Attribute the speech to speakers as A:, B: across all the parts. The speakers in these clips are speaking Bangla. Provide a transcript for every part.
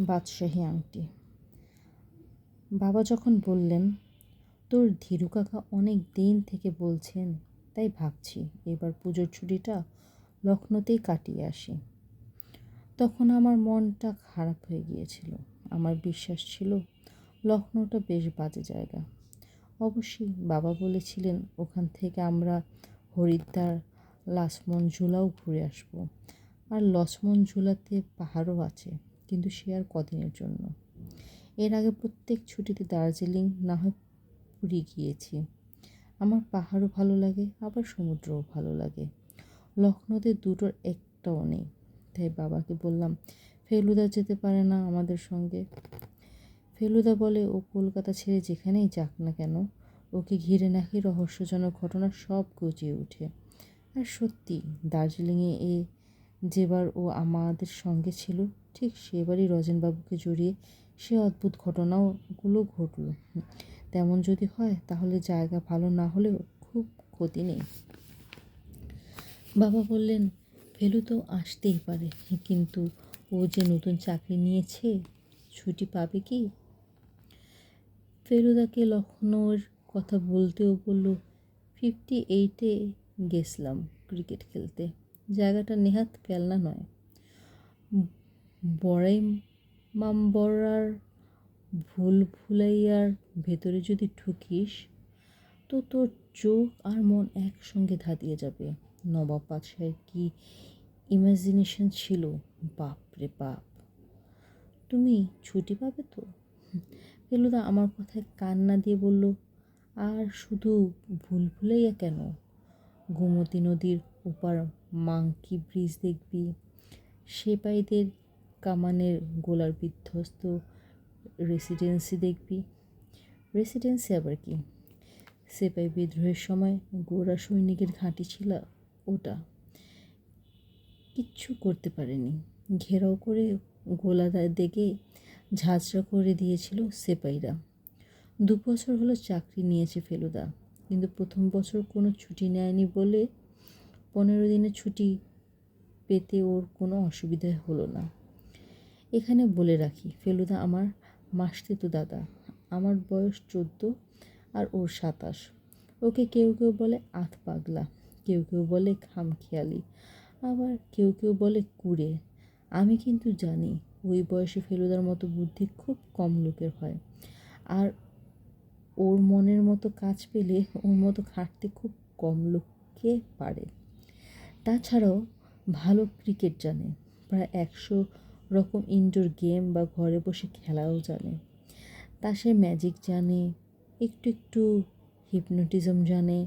A: বাদশাহী আংটি। বাবা যখন বললেন, তোর ধীরু কাকা অনেক দিন থেকে বলছেন, তাই ভাবছি এবার পুজোর ছুটিটা লখনৌতেই কাটিয়ে আসি, তখন আমার মনটা খারাপ হয়ে গিয়েছিল। আমার বিশ্বাস ছিল লখনৌটা বেশ বাজে জায়গা। অবশ্যই বাবা বলেছিলেন ওখান থেকে আমরা হরিদ্বার, লাছমন ঝুলাও ঘুরে আসবো। আর লছমন ঝুলাতে পাহাড়ও আছে, কিন্তু সে আর কদিনের জন্য। এর আগে প্রত্যেক ছুটিতে দার্জিলিং না হয় পুরী গিয়েছি। আমার পাহাড়ও ভালো লাগে, আবার সমুদ্রও ভালো লাগে। লখনৌতে দুটোর একটাও নেই। তাই বাবাকে বললাম, ফেলুদা যেতে পারে না আমাদের সঙ্গে? ফেলুদা বলে ও কলকাতা ছেড়ে যেখানেই যাক না কেন, ওকে ঘিরে নাকি রহস্যজনক ঘটনা সব গজিয়ে ওঠে। আর সত্যি, দার্জিলিংয়ে যেবার ও আমাদের সঙ্গে ছিল, ঠিক সেবারই রজনবাবুকে জড়িয়ে সে অদ্ভুত ঘটনাগুলো ঘটল। তেমন যদি হয় তাহলে জায়গা ভালো না হলেও খুব ক্ষতি নেই। বাবা বললেন, ফেলু তো আসতেই পারে, কিন্তু ও যে নতুন চাকরি নিয়েছে, ছুটি পাবে কি? ফেলুদাকে লখনৌয়ের কথা বলতেও বলল, 58-এ গেছিলাম ক্রিকেট খেলতে। জায়গাটা নেহাত ফেলনা নয়। বড়াই মামবড়ার ভুলভুলাইয়ার ভেতরে যদি ঢুকিস তো তোর চোখ আর মন একসঙ্গে ধাঁধিয়ে যাবে। নবাব বাদশাহের কি ইমাজিনেশন ছিল, বাপ রে বাপ। তুমি ছুটি পাবে তো? ফেলুদা আমার কথায় কান না দিয়ে বলল, আর শুধু ভুলভুলাইয়া কেন, গোমতী নদীর ওপার মাংকি ব্রিজ দেখবি, সেপাইদের কামানের গোলার বিধ্বস্ত রেসিডেন্সি দেখবি। রেসিডেন্সি আবার কি? সেপাই বিদ্রোহের সময় গোরা সৈনিকের ঘাঁটি ছিল ওটা। কিচ্ছু করতে পারেনি, ঘেরাও করে গোলা দেগে ঝাঁঝরা করে দিয়েছিল সেপাইরা। 2 বছর হলো চাকরি নিয়েছে ফেলুদা, কিন্তু প্রথম বছর কোনো ছুটি নেয়নি বলে 15 দিনের ছুটি পেতে ওর কোনো অসুবিধা হলো না। এখানে বলে রাখি, ফেলুদা আমার মাসতুতো দাদা। আমার বয়স 14 আর ওর 27। ওকে কেউ কেউ বলে আধ পাগলা, কেউ কেউ বলে খামখেয়ালি, আবার কেউ কেউ বলে কুঁড়ে। আমি কিন্তু জানি ওই বয়সে ফেলুদার মতো বুদ্ধি খুব কম লোকের হয়। আর ওর মনের মতো কাজ পেলে ওর মতো খাটতে খুব কম লোককে পারে। তাছাড়াও ভালো ক্রিকেট জানে, প্রায় 100 রকম ইনডোর গেম বা ঘরে বসে খেলাও জানে। তাসে ম্যাজিক জানে, একটু একটু হিপনোটিজম জানে,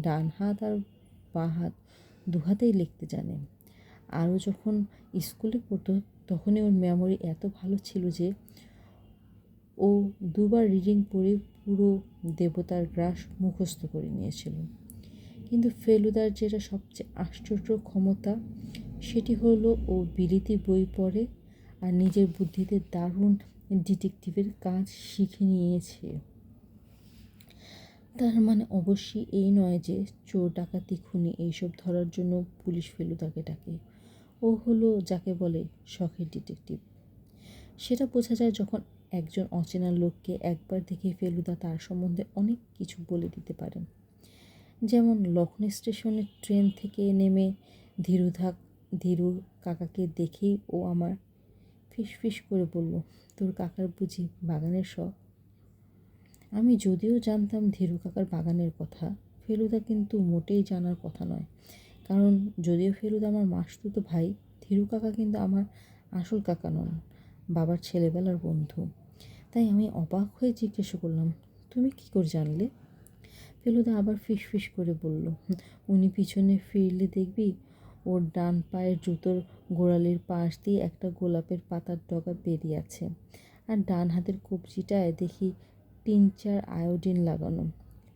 A: ডান হাত আর বাঁ হাত 2 হাতেই লিখতে জানে। আরও যখন স্কুলে পড়তো তখনই ওর মেমোরি এত ভালো ছিল যে ও 2বার রিডিং পড়ে পুরো দেবতার গ্রাস মুখস্থ করে নিয়েছিল। কিন্তু ফেলুদার যেটা সবচেয়ে আশ্চর্য ক্ষমতা, সেটি হলো ও বিলিতি বই পড়ে আর নিজের বুদ্ধিতে দারুণ ডিটেকটিভের কাজ শিখে নিয়েছে। তার মানে অবশ্যই এই নয় যে চোর ডাকাতি খুনি এইসব ধরার জন্য পুলিশ ফেলুদাকে ডাকে। ও হলো যাকে বলে শখের ডিটেকটিভ। সেটা বোঝা যায় যখন একজন অচেনা লোককে একবার দেখে ফেলুদা তার সম্বন্ধে অনেক কিছু বলে দিতে পারেন। যেমন লখনৌ স্টেশনে ট্রেন থেকে নেমে ধীরু কাকাকে দেখেই ও আমার ফিসফিস করে বলল, তোর কাকার বুঝি বাগানের শখ? আমি যদিও জানতাম ধীরু কাকার বাগানের কথা, ফেলুদা কিন্তু মোটেই জানার কথা নয়। কারণ যদিও ফেলুদা আমার মাসতুতো ভাই, ধীরু কাকা কিন্তু আমার আসল কাকা নন, বাবার ছেলেবেলার বন্ধু। তাই আমি অবাক হয়ে জিজ্ঞাসা করলাম, তুমি কী করে জানলে? ফেলুদা আবার ফিসফিস করে বলল, উনি পিছনে ফিরলে দেখবি ওর ডান পায়ের জুতোর গোড়ালির পাশ দিয়ে একটা গোলাপের পাতার ডগা বেরিয়ে আছে, আর ডান হাতের কবজিটায় দেখি 3-4 আয়োডিন লাগানো।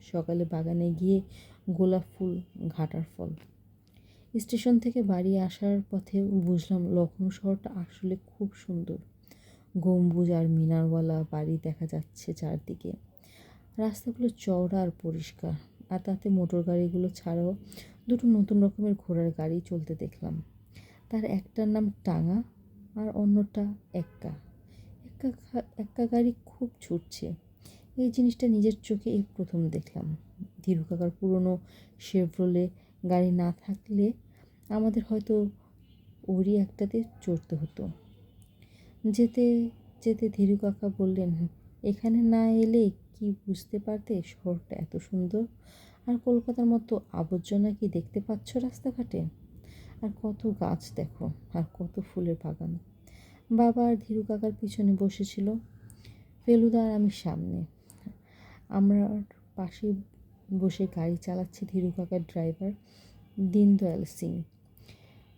A: সকালে বাগানে গিয়ে গোলাপ ফুল ঘাটার ফল। স্টেশন থেকে বাড়ি আসার পথে বুঝলাম লখনৌ শহরটা আসলে খুব সুন্দর। গম্বুজ আর মিনারওয়ালা বাড়ি দেখা যাচ্ছে চারদিকে। রাস্তাগুলো চওড়া আর পরিষ্কার, আর তাতে মোটর গাড়িগুলো ছাড়াও 2টো নতুন রকমের ঘোড়ার গাড়ি চলতে দেখলাম। তার একটার নাম টাঙা, আর অন্যটা এক্কা। এক্কা গাড়ি খুব ছুটছে। এই জিনিসটা নিজের চোখে এই প্রথম দেখলাম। ধীরু কাকার পুরনো শেভরোলে গাড়ি না থাকলে আমাদের হয়তো ওরই একটাতে চড়তে হতো। যেতে যেতে ধীরু কাকা বললেন, এখানে না এলে কি বুঝতে পারতে শহরটা এত সুন্দর? আর কলকাতার মতো আবর্জনা কি দেখতে পাচ্ছ রাস্তাঘাটে? আর কত গাছ দেখো, আর কত ফুলের বাগান। বাবা আর ধীরু কাকার পিছনে বসেছিল, ফেলুদা আর আমি সামনে। আমরা পাশে বসে গাড়ি চালাচ্ছে ধীরু কাকার ড্রাইভার দীনদয়াল সিং।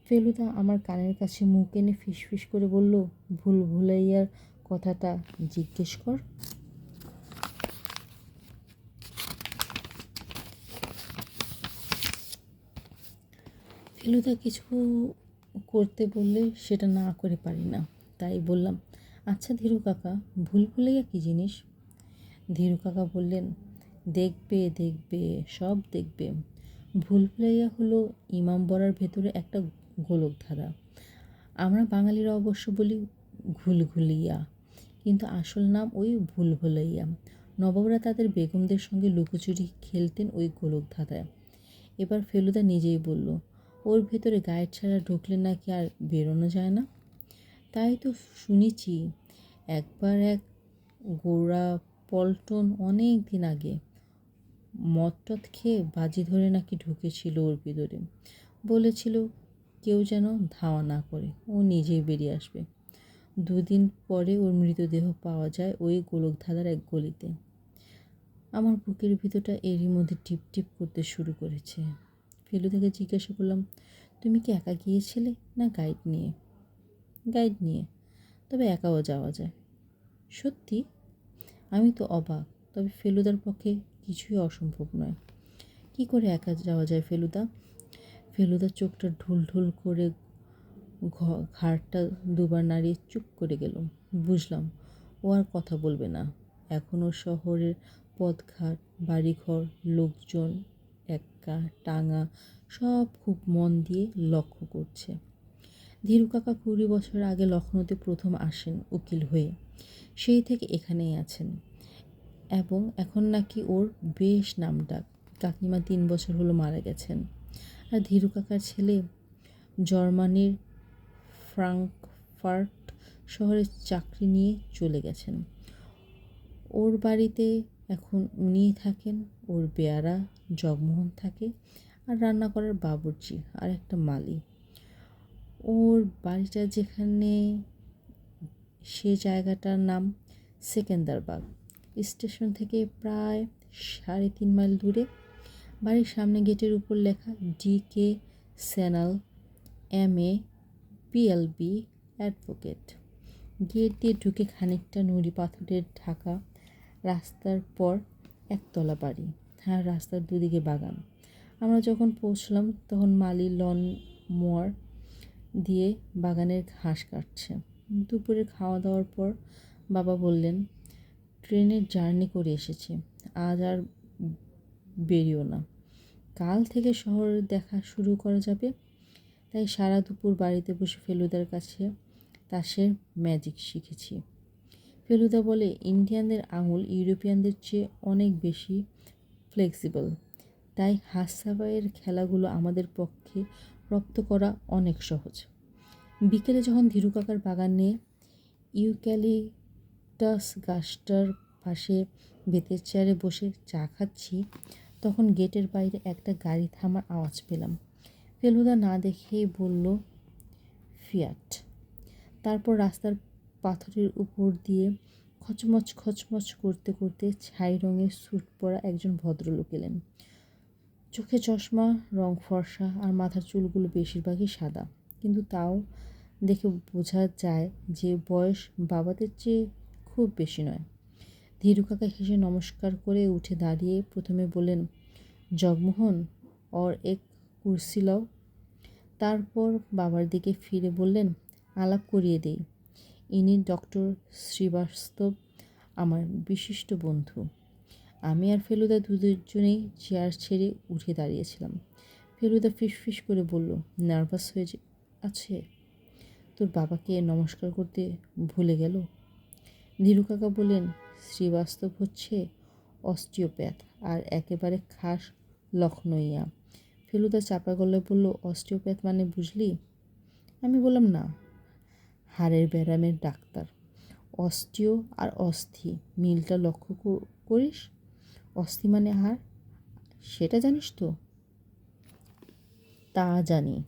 A: ফেলুদা আমার কানের কাছে মুখ এনে ফিসফিস করে বলল, ভুল ভুলাইয়ার কথাটা জিজ্ঞেস কর। ফেলুদা কিছু করতে বললে সেটা না করে পারি না, তাই বললাম, আচ্ছা ধীরু কাকা, ভুল ভুলাইয়া কী জিনিস? ধীরু কাকা বললেন, দেখবে দেখবে, সব দেখবে। ভুল ভুলাইয়া হলো ইমামবাড়ার ভেতরে একটা গোলকধাঁধা। আমরা বাঙালিরা অবশ্য বলি ঘুলঘুলিয়া, কিন্তু আসল নাম ওই ভুল ভুলাইয়া। নবাবরা তাদের বেগমদের সঙ্গে লুকোচুরি খেলতেন ওই গোলকধাঁধায়। এবার ফেলুদা নিজেই বলল, ওর ভেতরে গাইড ছাড়া ঢুকলে নাকি আর বেরোনো যায় না। তাই তো শুনেছি, একবার এক গোড়া পল্টন অনেক দিন আগে মদ টদ খেয়ে বাজি ধরে নাকি ঢুকেছিল ওর ভিতরে। বলেছিল কেউ যেন ধাওয়া না করে, ও নিজেই বেরিয়ে আসবে। 2 দিন পরে ওর মৃতদেহ পাওয়া যায় ওই গোলকধাঁধার এক গলিতে। আমার বুকের ভিতরটা এরই মধ্যে টিপ টিপ করতে শুরু করেছে। ফেলুদাকে জিজ্ঞাসা করলাম, তুমি কি একা গিয়েছিলে না গাইড নিয়ে? গাইড নিয়ে, তবে একাও যাওয়া যায়। সত্যি? আমি তো অবাক, তবে ফেলুদার পক্ষে কিছুই অসম্ভব নয়। কি করে একা যাওয়া যায় ফেলুদা? ফেলুদার চোখটা ঢুল ঢুল করে ঘাড়টা দুবার নাড়িয়ে চুপ করে গেল। বুঝলাম ও আর কথা বলবে না। এখনও শহরের পথঘাট, বাড়িঘর, লোকজন, এক্কা টাঙা সব খুব মন দিয়ে লক্ষ্য করছে। ধীরু কাকা 20 বছর আগে লখনৌতে প্রথম আসেন উকিল হয়ে, সেই থেকে এখানেই আছেন এবং এখন নাকি ওর বেশ নামডাক। কাকিমা 3 বছর হলো মারা গেছেন। আর ধীরু কাকার ছেলে জার্মানির ফ্রাঙ্কফার্ট শহরে চাকরি নিয়ে চলে গেছেন। ওর বাড়িতে এখন উনিই থাকেন, ওর বেয়ারা জগমোহন থাকে, আর রান্না করার বাবুর্চি আর একটা মালি। ওর বাড়িটা যেখানে, সে জায়গাটার নাম সেকেন্দারবাগ। স্টেশন থেকে প্রায় 3.5 মাইল দূরে। বাড়ির সামনে গেটের উপর লেখা DK Sanyal MA PLB advocate. Gate দিয়ে ঢুকে খানিকটা নুড়ি পাথরের ঢাকা রাস্তার পর একতলা বাড়ি, আর রাস্তার দুদিকে বাগান। আমরা যখন পৌঁছলাম তখন মালি লন মোয়ার দিয়ে বাগানের ঘাস কাটছে। দুপুরে খাওয়া দাওয়ার পর বাবা বললেন, ট্রেনের জার্নি করে এসেছি, আজ আর বেরিও না, কাল থেকে শহর দেখা শুরু করা যাবে। তাই সারা দুপুর বাড়িতে বসে ফেলুদার কাছে তাসের ম্যাজিক শিখেছি। ফেলুদা বলে, ইন্ডিয়ানদের আঙুল ইউরোপিয়ানদের চেয়ে অনেক বেশি ফ্লেক্সিবল, তাই হাতসাবাইয়ের খেলাগুলো আমাদের পক্ষে রপ্ত করা অনেক সহজ। বিকেলে যখন ধীরু কাকার বাগান নিয়ে ইউক্যালিপটাস গাছটার পাশে বেতের চেয়ারে বসে চা খাচ্ছি, তখন গেটের বাইরে একটা গাড়ি থামার আওয়াজ পেলাম। ফেলুদা না দেখেই বলল, ফিয়াট। তারপর রাস্তার পাথরের উপর দিয়ে খচমচ খচমচ করতে করতে ছাই রঙের স্যুট পরা একজন ভদ্রলোক এলেন। চোখে চশমা, রং ফর্সা, আর মাথার চুলগুলো বেশিরভাগই সাদা, কিন্তু তাও দেখে বোঝা যায় যে বয়স বাবাদের চেয়ে খুব বেশি নয়। ধীরু কাকা হেসে নমস্কার করে উঠে দাঁড়িয়ে প্রথমে বললেন, জগমোহন और एक कुर्सी लाओ। তারপর বাবার দিকে ফিরে বললেন, আলাপ করিয়ে দেই, ইনি ডক্টর শ্রীবাস্তব, আমার বিশিষ্ট বন্ধু। আমি আর ফেলুদা দুজনেই চেয়ার ছেড়ে উঠে দাঁড়িয়েছিলাম। ফেলুদা ফিসফিস করে বলল, নার্ভাস হয়ে আছে? তোর বাবাকে নমস্কার করতে ভুলে গেল। ধীরু কাকা বললেন, শ্রীবাস্তব হচ্ছে অস্টিওপ্যাথ আর একেবারে খাস লখনইয়া। ফেলুদা চাপা গলায় বলল, অস্টিওপ্যাথ মানে বুঝলি? আমি বললাম, না, হাড়ের ব্যায়ামের ডাক্তার। অস্টিও আর অস্থি মিলটা লক্ষ্য করিস? অস্থি মানে হাড়, সেটা জানিস তো? তা জানি।